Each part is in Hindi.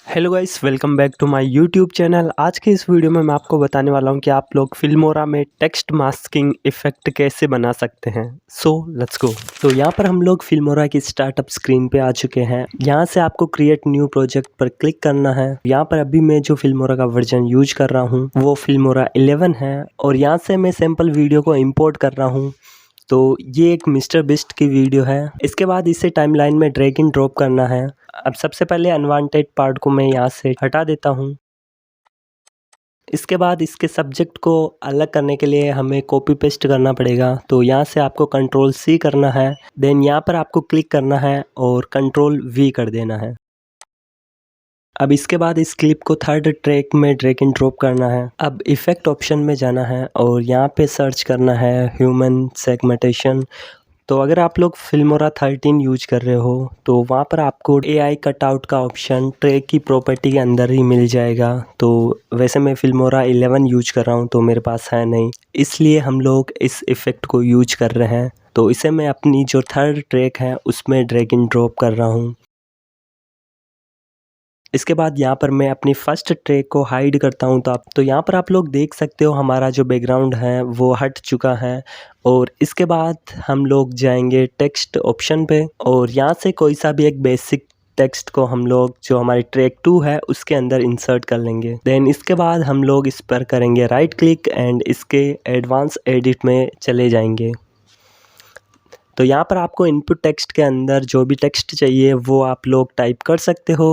Hello guys, welcome back to my YouTube channel. आज के इस वीडियो में मैं आपको बताने वाला हूं कि आप लोग फिल्मोरा में टेक्स्ट मास्किंग इफ़ेक्ट कैसे बना सकते हैं। So let's go. तो यहाँ पर हम लोग फिल्मोरा की स्टार्टअप स्क्रीन पे आ चुके हैं। यहाँ से आपको क्रिएट न्यू प्रोजेक्ट पर क्लिक करना है। यहाँ पर अभी मैं जो फिल्मोरा का वर्जन यूज कर रहा हूँ वो फिल्मोरा 11 है और यहाँ से मैं सैम्पल वीडियो को इम्पोर्ट कर रहा हूँ। तो ये एक मिस्टर बिस्ट की वीडियो है। इसके बाद इसे टाइमलाइन में ड्रैग एंड ड्रॉप करना है। अब सबसे पहले अनवांटेड पार्ट को मैं यहाँ से हटा देता हूँ। इसके बाद इसके सब्जेक्ट को अलग करने के लिए हमें कॉपी पेस्ट करना पड़ेगा। तो यहाँ से आपको कंट्रोल C करना है, देन यहाँ पर आपको क्लिक करना है और कंट्रोल V कर देना है। अब इसके बाद इस क्लिप को थर्ड ट्रैक में ड्रैग एंड ड्रॉप करना है। अब इफ़ेक्ट ऑप्शन में जाना है और यहाँ पे सर्च करना है ह्यूमन सेगमेंटेशन। तो अगर आप लोग फिल्मोरा 13 यूज कर रहे हो तो वहाँ पर आपको AI कटआउट का ऑप्शन ट्रैक की प्रॉपर्टी के अंदर ही मिल जाएगा। तो वैसे मैं फिल्मोरा 11 यूज कर रहा हूँ तो मेरे पास है नहीं, इसलिए हम लोग इस इफ़ेक्ट को यूज कर रहे हैं। तो इसे मैं अपनी जो थर्ड ट्रैक है उसमें ड्रैग एंड ड्रॉप कर रहा हूँ। इसके बाद यहाँ पर मैं अपनी फर्स्ट ट्रैक को हाइड करता हूँ। तो यहाँ पर आप लोग देख सकते हो हमारा जो बैकग्राउंड है वो हट चुका है। और इसके बाद हम लोग जाएंगे टेक्स्ट ऑप्शन पे और यहाँ से कोई सा भी एक बेसिक टेक्स्ट को हम लोग जो हमारी ट्रैक 2 है उसके अंदर इंसर्ट कर लेंगे। देन इसके बाद हम लोग इस पर करेंगे राइट क्लिक एंड इसके एडवांस एडिट में चले जाएंगे। तो यहाँ पर आपको इनपुट टेक्स्ट के अंदर जो भी टेक्स्ट चाहिए वो आप लोग टाइप कर सकते हो।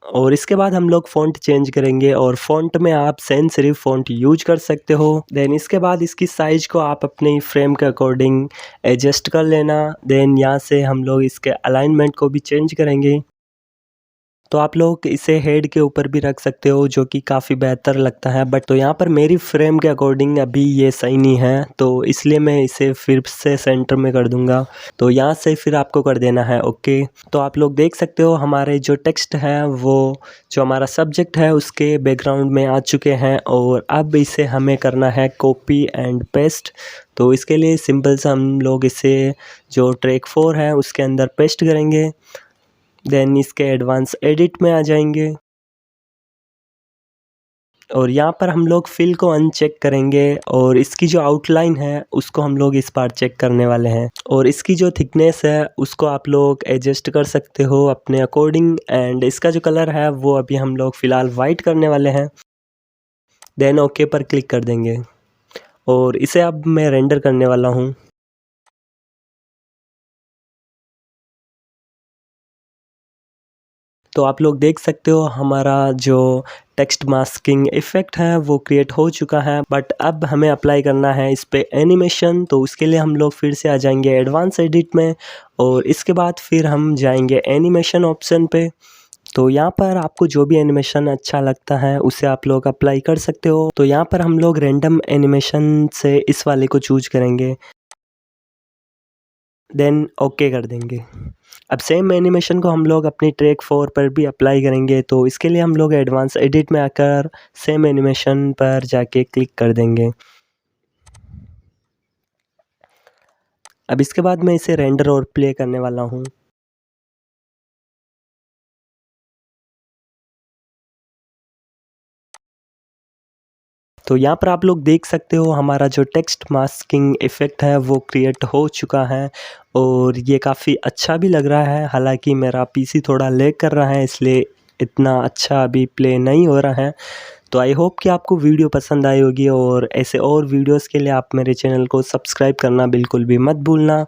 और इसके बाद हम लोग फ़ॉन्ट चेंज करेंगे और फ़ॉन्ट में आप सैंस सेरिफ फ़ॉन्ट यूज कर सकते हो। देन इसके बाद इसकी साइज़ को आप अपने फ्रेम के अकॉर्डिंग एडजस्ट कर लेना। देन यहाँ से हम लोग इसके अलाइनमेंट को भी चेंज करेंगे। तो आप लोग इसे हेड के ऊपर भी रख सकते हो जो कि काफ़ी बेहतर लगता है, बट तो यहाँ पर मेरी फ्रेम के अकॉर्डिंग अभी ये सही नहीं है तो इसलिए मैं इसे फिर से सेंटर में कर दूँगा। तो यहाँ से फिर आपको कर देना है ओके। तो आप लोग देख सकते हो हमारे जो टेक्स्ट है वो जो हमारा सब्जेक्ट है उसके बैकग्राउंड में आ चुके हैं और अब इसे हमें करना है कॉपी एंड पेस्ट। तो इसके लिए सिंपल सा हम लोग इसे जो ट्रैक 4 है उसके अंदर पेस्ट करेंगे। देन इसके एडवांस एडिट में आ जाएंगे और यहाँ पर हम लोग फिल को अनचेक करेंगे और इसकी जो आउटलाइन है उसको हम लोग इस बार चेक करने वाले हैं। और इसकी जो थिकनेस है उसको आप लोग एडजस्ट कर सकते हो अपने अकॉर्डिंग। एंड इसका जो कलर है वो अभी हम लोग फ़िलहाल वाइट करने वाले हैं। देन ओके पर क्लिक कर देंगे और इसे अब मैं रेंडर करने वाला हूँ। तो आप लोग देख सकते हो हमारा जो टेक्स्ट मास्किंग इफ़ेक्ट है वो क्रिएट हो चुका है, बट अब हमें अप्लाई करना है इस पे एनिमेशन। तो उसके लिए हम लोग फिर से आ जाएंगे एडवांस एडिट में और इसके बाद फिर हम जाएंगे एनिमेशन ऑप्शन पे। तो यहाँ पर आपको जो भी एनिमेशन अच्छा लगता है उसे आप लोग अप्लाई कर सकते हो। तो यहाँ पर हम लोग रैंडम एनिमेशन से इस वाले को चूज करेंगे, देन ओके कर देंगे। अब सेम एनिमेशन को हम लोग अपनी ट्रैक 4 पर भी अप्लाई करेंगे। तो इसके लिए हम लोग एडवांस एडिट में आकर सेम एनिमेशन पर जाके क्लिक कर देंगे। अब इसके बाद मैं इसे रेंडर और प्ले करने वाला हूँ। तो यहाँ पर आप लोग देख सकते हो हमारा जो टेक्स्ट मास्किंग इफ़ेक्ट है वो क्रिएट हो चुका है और ये काफ़ी अच्छा भी लग रहा है। हालांकि मेरा पीसी थोड़ा लैग कर रहा है इसलिए इतना अच्छा अभी प्ले नहीं हो रहा है। तो आई होप कि आपको वीडियो पसंद आई होगी और ऐसे और वीडियोस के लिए आप मेरे चैनल को सब्सक्राइब करना बिल्कुल भी मत भूलना।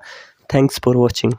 Thanks for watching.